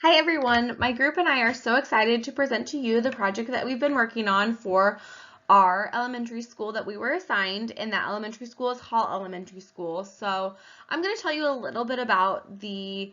Hi everyone, my group and I are so excited to present to you the project that we've been working on for our elementary school that we were assigned, and that elementary school is Hall Elementary School. So I'm going to tell you a little bit about the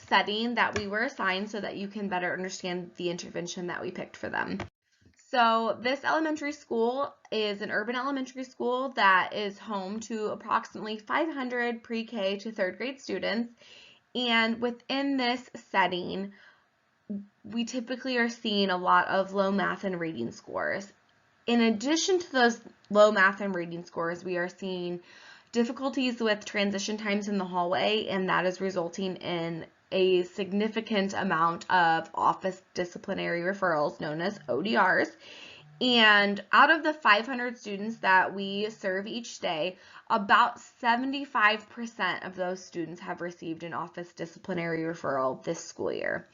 setting that we were assigned so that you can better understand the intervention that we picked for them. So this elementary school is an urban elementary school that is home to approximately 500 pre-K to third grade students. And within this setting, we typically are seeing a lot of low math and reading scores. In addition to those low math and reading scores, we are seeing difficulties with transition times in the hallway, and that is resulting in a significant amount of office disciplinary referrals known as ODRs. And out of the 500 students that we serve each day, about 75% of those students have received an office disciplinary referral this school year.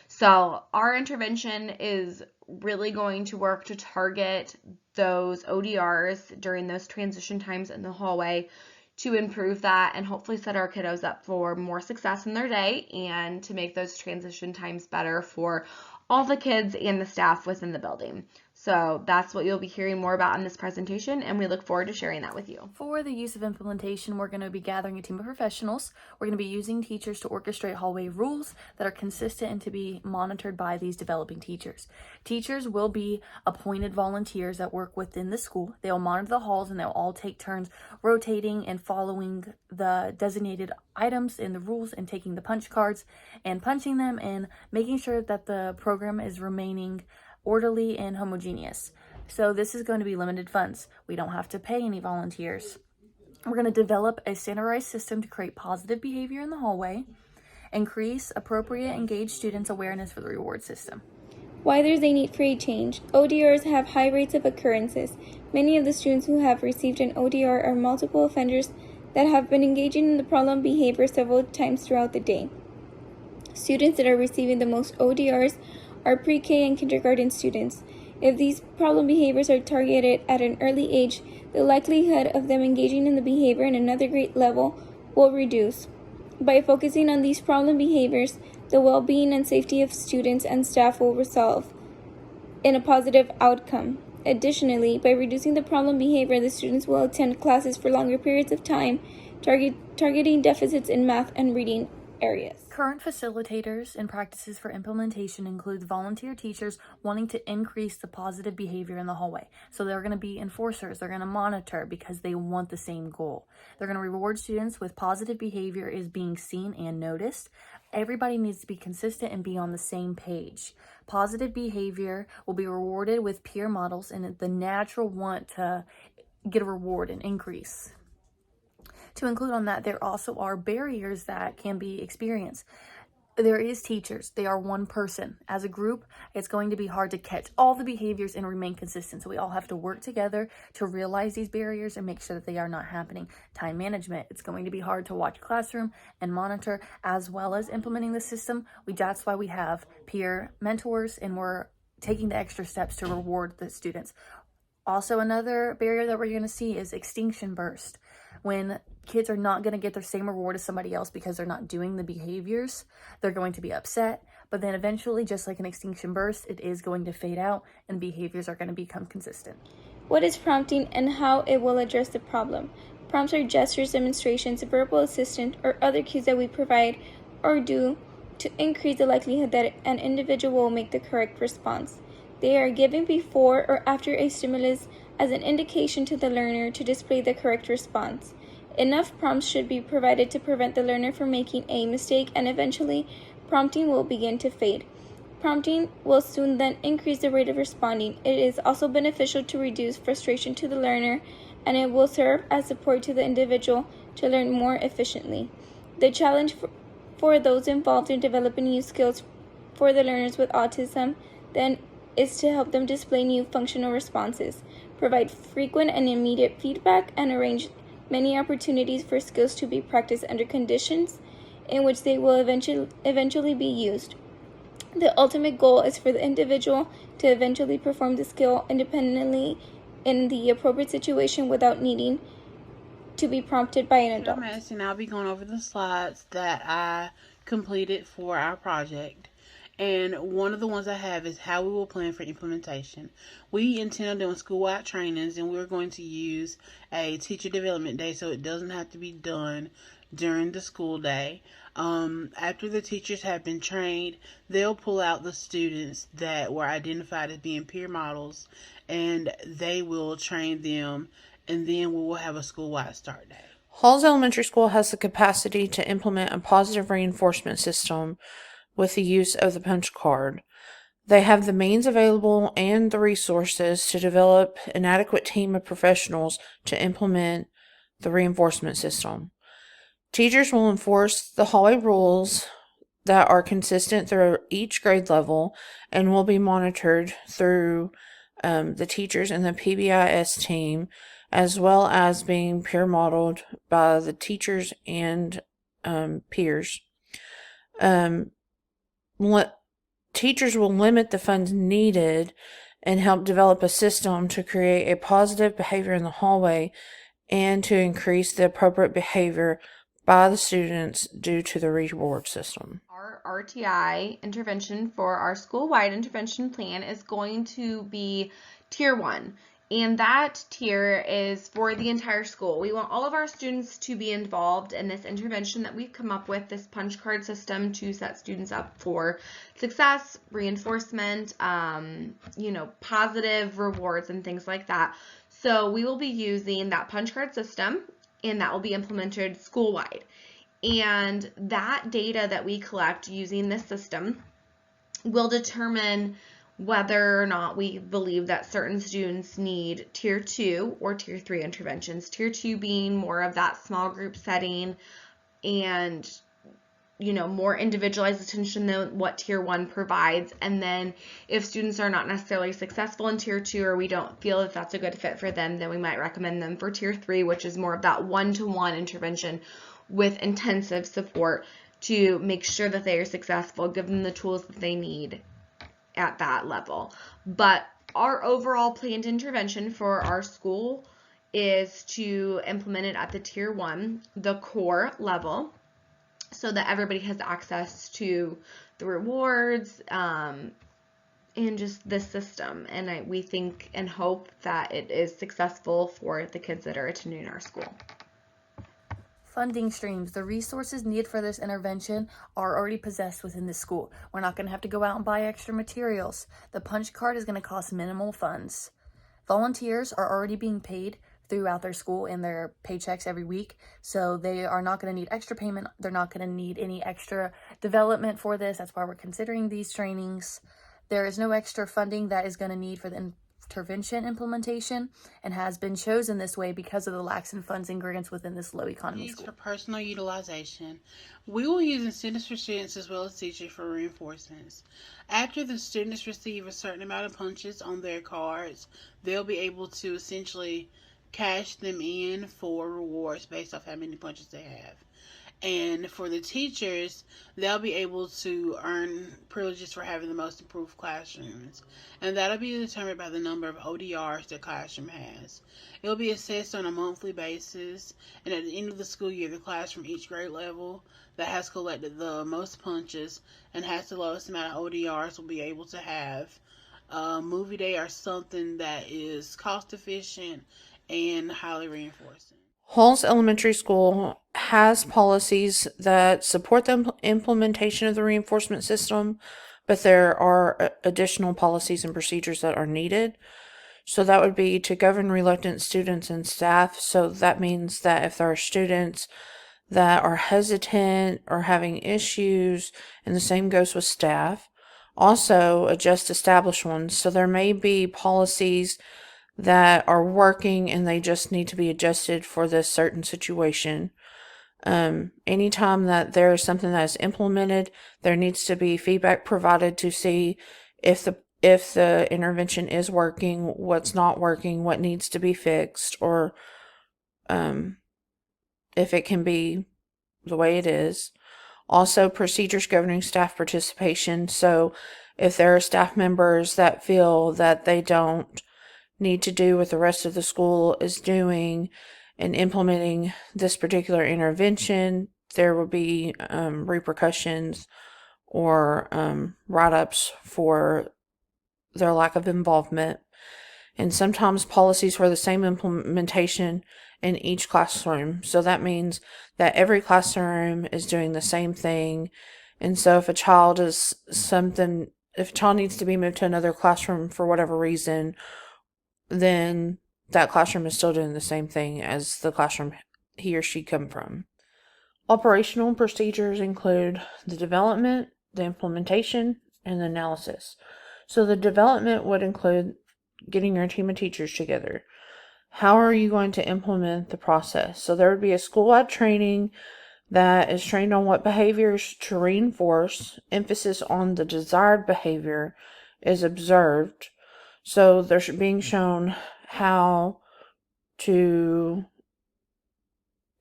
So our intervention is really going to work to target those ODRs during those transition times in the hallway to improve that and hopefully set our kiddos up for more success in their day and to make those transition times better for all the kids and the staff within the building. So that's what you'll be hearing more about in this presentation, and we look forward to sharing that with you. For the use of implementation, we're going to be gathering a team of professionals. We're going to be using teachers to orchestrate hallway rules that are consistent and to be monitored by these developing teachers. Teachers will be appointed volunteers that work within the school. They'll monitor the halls and they'll all take turns rotating and following the designated items in the rules and taking the punch cards and punching them and making sure that the program is remaining orderly and homogeneous. So this is going to be limited funds. We don't have to pay any volunteers. We're going to develop a standardized system to create positive behavior in the hallway, increase appropriate engaged students' awareness for the reward system. Why there's a need for a change. ODRs have high rates of occurrences. Many of the students who have received an ODR are multiple offenders that have been engaging in the problem behavior several times throughout the day. Students that are receiving the most ODRs are pre-K and kindergarten students. If these problem behaviors are targeted at an early age, the likelihood of them engaging in the behavior in another grade level will reduce. By focusing on these problem behaviors, the well-being and safety of students and staff will result in a positive outcome. Additionally, by reducing the problem behavior, the students will attend classes for longer periods of time, targeting deficits in math and reading areas. Current facilitators and practices for implementation include volunteer teachers wanting to increase the positive behavior in the hallway. So they're going to be enforcers, they're going to monitor because they want the same goal. They're going to reward students with positive behavior is being seen and noticed. Everybody needs to be consistent and be on the same page. Positive behavior will be rewarded with peer models and the natural want to get a reward and increase. To include on that, there also are barriers that can be experienced. There is teachers. They are one person. As a group, it's going to be hard to catch all the behaviors and remain consistent. So we all have to work together to realize these barriers and make sure that they are not happening. Time management. It's going to be hard to watch classroom and monitor as well as implementing the system. That's why we have peer mentors and we're taking the extra steps to reward the students. Also, another barrier that we're going to see is extinction burst. When kids are not going to get their same reward as somebody else because they're not doing the behaviors, they're going to be upset. But then eventually, just like an extinction burst, it is going to fade out and behaviors are going to become consistent. What is prompting and how it will address the problem? Prompts are gestures, demonstrations, verbal assistance, or other cues that we provide or do to increase the likelihood that an individual will make the correct response. They are given before or after a stimulus as an indication to the learner to display the correct response. Enough prompts should be provided to prevent the learner from making a mistake, and eventually prompting will begin to fade. Prompting will soon then increase the rate of responding. It is also beneficial to reduce frustration to the learner, and it will serve as support to the individual to learn more efficiently. The challenge for those involved in developing new skills for the learners with autism then is to help them display new functional responses, provide frequent and immediate feedback, and arrange many opportunities for skills to be practiced under conditions in which they will eventually be used. The ultimate goal is for the individual to eventually perform the skill independently in the appropriate situation without needing to be prompted by an adult. And I'll be going over the slides that I completed for our project. And one of the ones I have is how we will plan for implementation. We intend on doing school-wide trainings, and we're going to use a teacher development day so it doesn't have to be done during the school day. After the teachers have been trained, they'll pull out the students that were identified as being peer models, and they will train them, and then we will have a school-wide start day. Halls Elementary School has the capacity to implement a positive reinforcement system with the use of the punch card. They have the means available and the resources to develop an adequate team of professionals to implement the reinforcement system. Teachers will enforce the hallway rules that are consistent through each grade level and will be monitored through the teachers and the PBIS team, as well as being peer modeled by the teachers and peers. Teachers will limit the funds needed and help develop a system to create a positive behavior in the hallway and to increase the appropriate behavior by the students due to the reward system. Our RTI intervention for our school-wide intervention plan is going to be Tier 1. And that tier is for the entire school. We want all of our students to be involved in this intervention that we've come up with, this punch card system to set students up for success, reinforcement, positive rewards and things like that. So we will be using that punch card system, and that will be implemented school-wide. And that data that we collect using this system will determine whether or not we believe that certain students need Tier 2 or Tier 3 interventions. Tier 2 being more of that small group setting and, more individualized attention than what Tier 1 provides. And then if students are not necessarily successful in Tier 2 or we don't feel that that's a good fit for them, then we might recommend them for Tier 3, which is more of that one-to-one intervention with intensive support to make sure that they are successful, give them the tools that they need at that level. But our overall planned intervention for our school is to implement it at the Tier 1, the core level, so that everybody has access to the rewards and just this system. And we think and hope that it is successful for the kids that are attending our school. Funding streams. The resources needed for this intervention are already possessed within the school. We're not going to have to go out and buy extra materials. The punch card is going to cost minimal funds. Volunteers are already being paid throughout their school in their paychecks every week, so they are not going to need extra payment. They're not going to need any extra development for this. That's why we're considering these trainings. There is no extra funding that is going to need for the intervention implementation and has been chosen this way because of the lax in funds and grants within this low economy Needs school. for personal utilization. We will use incentives for students as well as teachers for reinforcements. After the students receive a certain amount of punches on their cards, they'll be able to essentially cash them in for rewards based off how many punches they have. And for the teachers, they'll be able to earn privileges for having the most improved classrooms. And that'll be determined by the number of ODRs the classroom has. It'll be assessed on a monthly basis. And at the end of the school year, the class from each grade level that has collected the most punches and has the lowest amount of ODRs will be able to have a movie day or something that is cost efficient and highly reinforcing. Halls Elementary School has policies that support the implementation of the reinforcement system, but there are additional policies and procedures that are needed. So that would be to govern reluctant students and staff. So that means that if there are students that are hesitant or having issues, and the same goes with staff, also adjust established ones. So there may be policies that are working and they just need to be adjusted for this certain situation. Anytime that there is something that is implemented, there needs to be feedback provided to see if the intervention is working, what's not working, what needs to be fixed, or if it can be the way it is. Also, procedures governing staff participation. So if there are staff members that feel that they don't need to do what the rest of the school is doing and implementing this particular intervention, there will be repercussions or write-ups for their lack of involvement. And sometimes policies for the same implementation in each classroom. So that means that every classroom is doing the same thing. And so if a child needs to be moved to another classroom for whatever reason, then that classroom is still doing the same thing as the classroom he or she come from. Operational procedures include the development, the implementation, and the analysis. So the development would include getting your team of teachers together. How are you going to implement the process? So there would be a school-wide training that is trained on what behaviors to reinforce. Emphasis on the desired behavior is observed. So they're being shown how to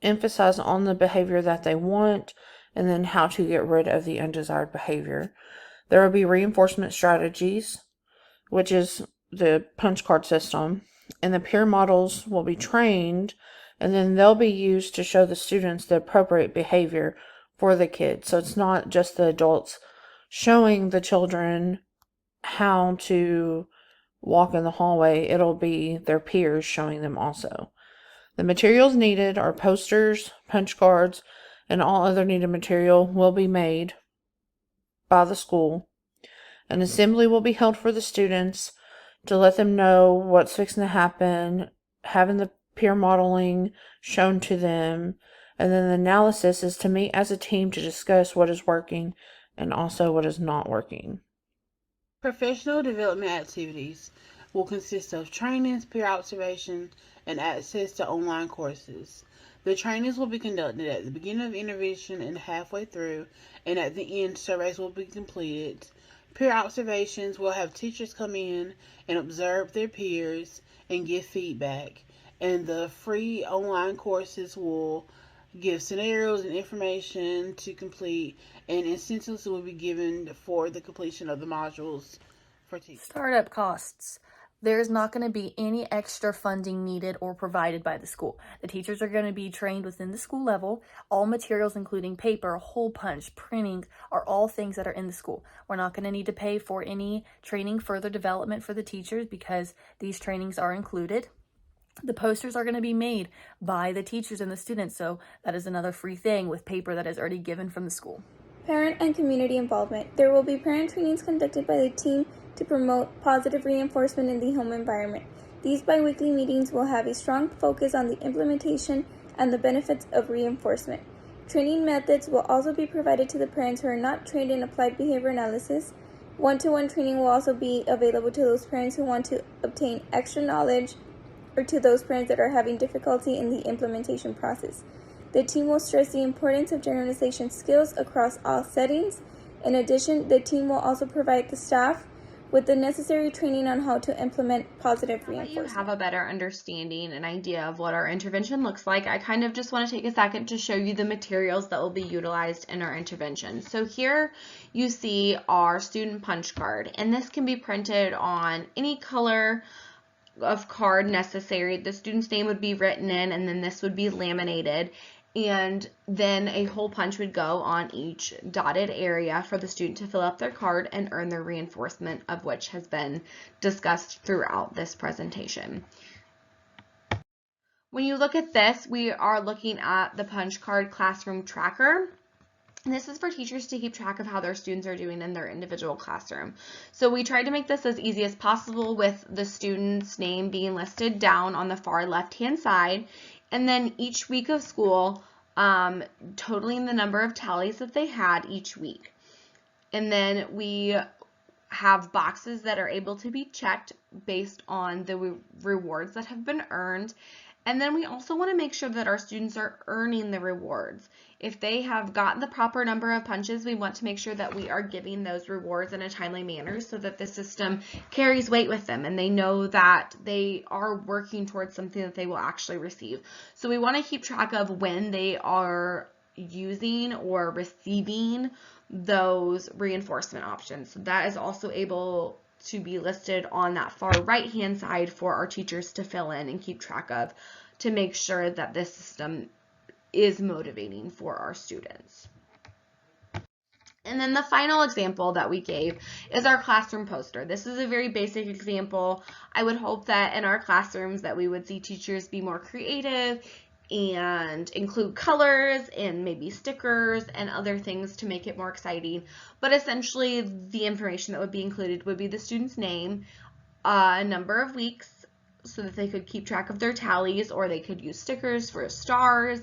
emphasize on the behavior that they want, and then how to get rid of the undesired behavior. There will be reinforcement strategies, which is the punch card system, and the peer models will be trained, and then they'll be used to show the students the appropriate behavior for the kids. So it's not just the adults showing the children how to walk in the hallway, it'll be their peers showing them also. The materials needed are posters, punch cards, and all other needed material will be made by the school. An assembly will be held for the students to let them know what's fixing to happen, having the peer modeling shown to them, and then the analysis is to meet as a team to discuss what is working and also what is not working. Professional development activities will consist of trainings, peer observation, and access to online courses. The trainings will be conducted at the beginning of intervention and halfway through, and at the end, surveys will be completed. Peer observations will have teachers come in and observe their peers and give feedback. And the free online courses will give scenarios and information to complete, and incentives will be given for the completion of the modules for teachers. Startup costs. There's not going to be any extra funding needed or provided by the school. The teachers are going to be trained within the school level. All materials, including paper, hole punch, printing, are all things that are in the school. We're not going to need to pay for any training, further development for the teachers because these trainings are included. The posters are going to be made by the teachers and the students, so that is another free thing with paper that is already given from the school. Parent and community involvement. There will be parent trainings conducted by the team to promote positive reinforcement in the home environment. These bi-weekly meetings will have a strong focus on the implementation and the benefits of reinforcement. Training methods will also be provided to the parents who are not trained in applied behavior analysis. One-to-one training will also be available to those parents who want to obtain extra knowledge or to those parents that are having difficulty in the implementation process. The team will stress the importance of generalization skills across all settings. In addition, the team will also provide the staff with the necessary training on how to implement positive reinforcement. You have a better understanding and idea of what our intervention looks like. I kind of just want to take a second to show you the materials that will be utilized in our intervention. So here you see our student punch card, and this can be printed on any color of card necessary. The student's name would be written in, and then this would be laminated, and then a hole punch would go on each dotted area for the student to fill up their card and earn their reinforcement, of which has been discussed throughout this presentation. When you look at this, we are looking at the punch card classroom tracker. And this is for teachers to keep track of how their students are doing in their individual classroom. So we tried to make this as easy as possible with the student's name being listed down on the far left-hand side, and then each week of school totaling the number of tallies that they had each week. And then we have boxes that are able to be checked based on the rewards that have been earned. And then we also want to make sure that our students are earning the rewards. If they have gotten the proper number of punches, we want to make sure that we are giving those rewards in a timely manner so that the system carries weight with them and they know that they are working towards something that they will actually receive. So we want to keep track of when they are using or receiving those reinforcement options. So that is also able to be listed on that far right hand side for our teachers to fill in and keep track of, to make sure that this system is motivating for our students. And then the final example that we gave is our classroom poster. This is a very basic example. I would hope that in our classrooms that we would see teachers be more creative and include colors and maybe stickers and other things to make it more exciting. But essentially the information that would be included would be the student's name, a number of weeks so that they could keep track of their tallies, or they could use stickers for stars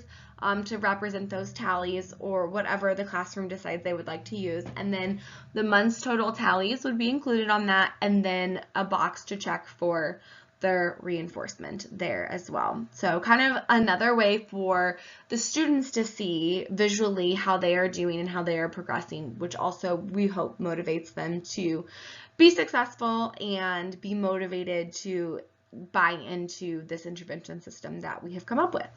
to represent those tallies, or whatever the classroom decides they would like to use. And then the month's total tallies would be included on that, and then a box to check for their reinforcement there as well. So kind of another way for the students to see visually how they are doing and how they are progressing, which also we hope motivates them to be successful and be motivated to buy into this intervention system that we have come up with.